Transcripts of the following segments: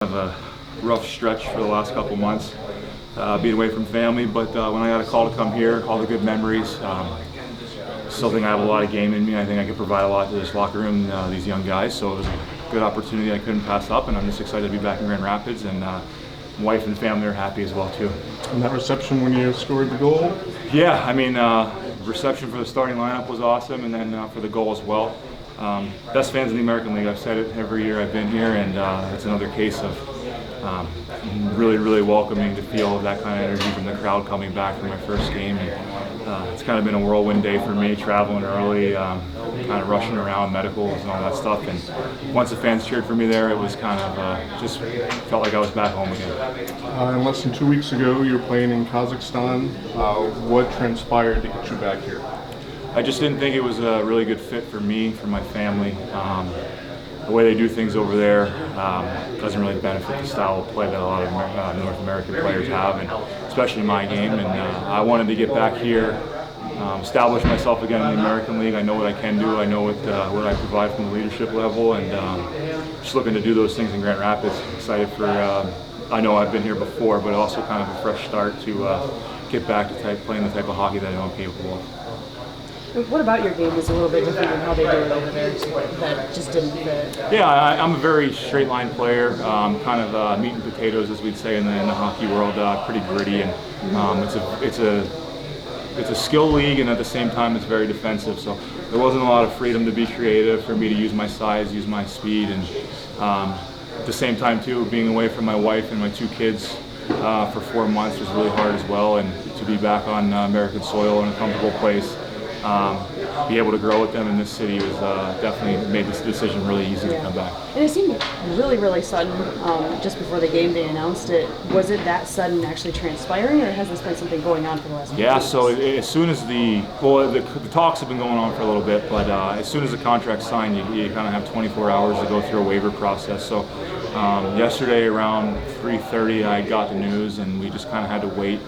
Of a rough stretch for the last couple months, being away from family, but when I got a call to come here, all the good memories, still think I have a lot of game in me. I think I could provide a lot to this locker room, these young guys, so it was a good opportunity I couldn't pass up, and I'm just excited to be back in Grand Rapids, and wife and family are happy as well too. And that reception when you scored the goal? Yeah, I mean, reception for the starting lineup was awesome, and then for the goal as well. Best fans in the American League. I've said it every year I've been here, and it's another case of really welcoming to feel that kind of energy from the crowd coming back for my first game. And, it's kind of been a whirlwind day for me, traveling early, kind of rushing around medicals and all that stuff. And once the fans cheered for me there, it was kind of just felt like I was back home again. And less than 2 weeks ago, you were playing in Kazakhstan. What transpired to get you back here? I just didn't think it was a really good fit for me, for my family. The way they do things over there doesn't really benefit the style of play that a lot of North American players have, and especially my game. And I wanted to get back here, establish myself again in the American League. I know what I can do. I know what I provide from the leadership level, and just looking to do those things in Grand Rapids. Excited for. I know I've been here before, but also kind of a fresh start to get back to playing the type of hockey that I know I'm capable of. What about your game is a little bit different than how they do it over there that just didn't fit? Yeah, I'm a very straight line player, kind of meat and potatoes, as we'd say in the hockey world, pretty gritty, and it's a skill league, and at the same time it's very defensive. So there wasn't a lot of freedom to be creative for me to use my size, use my speed, and at the same time too, being away from my wife and my 2 kids for 4 months was really hard as well, and to be back on American soil in a comfortable place. Be able to grow with them in this city was definitely made this decision really easy to come back. And it seemed really sudden just before the game they announced it. Was it that sudden actually transpiring, or has this been something going on for the last few Yeah, weeks? so as soon as the talks have been going on for a little bit, but as soon as the contract's signed, you kind of have 24 hours to go through a waiver process. So yesterday around 3:30 I got the news, and we just kind of had to wait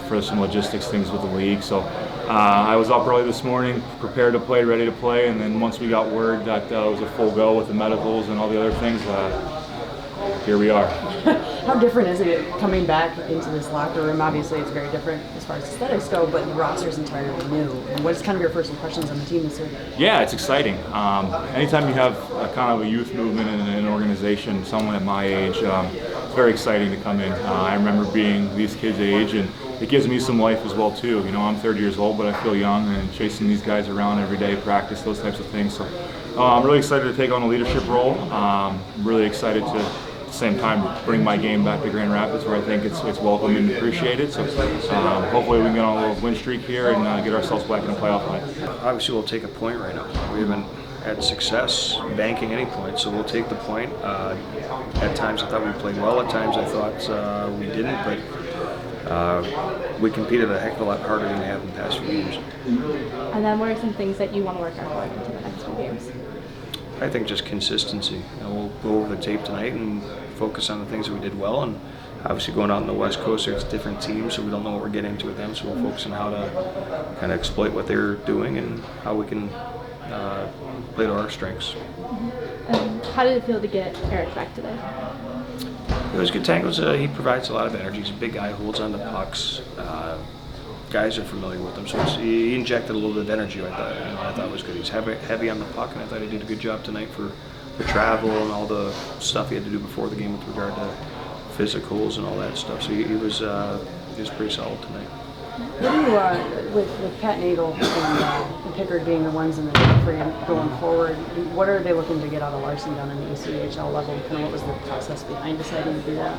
for some logistics things with the league. So I was up early this morning, prepared to play, ready to play, and then once we got word that it was a full go with the medicals and all the other things, here we are. How different is it coming back into this locker room? Obviously it's very different as far as aesthetics go, but the roster's entirely new. And what is kind of your first impressions on the team this year? Yeah, it's exciting. Anytime you have a kind of a youth movement in an organization, someone at my age, it's very exciting to come in. I remember being these kids' age, and it gives me some life as well too. You know, I'm 30 years old, but I feel young, and chasing these guys around every day, practice, those types of things. So I'm really excited to take on a leadership role. Really excited to, at the same time, bring my game back to Grand Rapids, where I think it's welcome and appreciated. So hopefully we can get on a little win streak here and get ourselves back in the playoff line. Obviously we'll take a point right now. We haven't had success banking any points, so we'll take the point. At times I thought we played well, at times I thought we didn't, but we competed a heck of a lot harder than we have in the past few years. And then what are some things that you want to work on going into the next few games? I think just consistency. We'll go over the tape tonight and focus on the things that we did well, and obviously going out on the West Coast, there's different teams, so we don't know what we're getting into with them, so we'll focus on how to kind of exploit what they're doing and how we can play to our strengths. How did it feel to get Eric back today? It was good. Tango's, he provides a lot of energy. He's a big guy, holds on to pucks. Guys are familiar with him, so he injected a little bit of energy. I thought was good. He's heavy on the puck, and I thought he did a good job tonight for the travel and all the stuff he had to do before the game with regard to physicals and all that stuff. So he was pretty solid tonight. What do you, with Pat Nagel and Pickard being the ones in the for you going forward, what are they looking to get out of Larson down in the ECHL level? Kind of what was the process behind deciding to do that?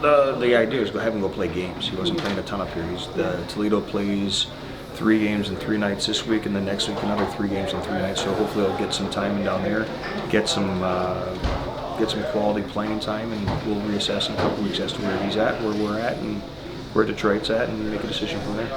The idea is to have him go play games. He wasn't playing a ton up here. Toledo plays 3 games in 3 nights this week, and then next week another 3 games in 3 nights. So hopefully he'll get some time in down there, get some quality playing time, and we'll reassess in a couple weeks as to where he's at, where we're at, and where Detroit's at, and make a decision from there.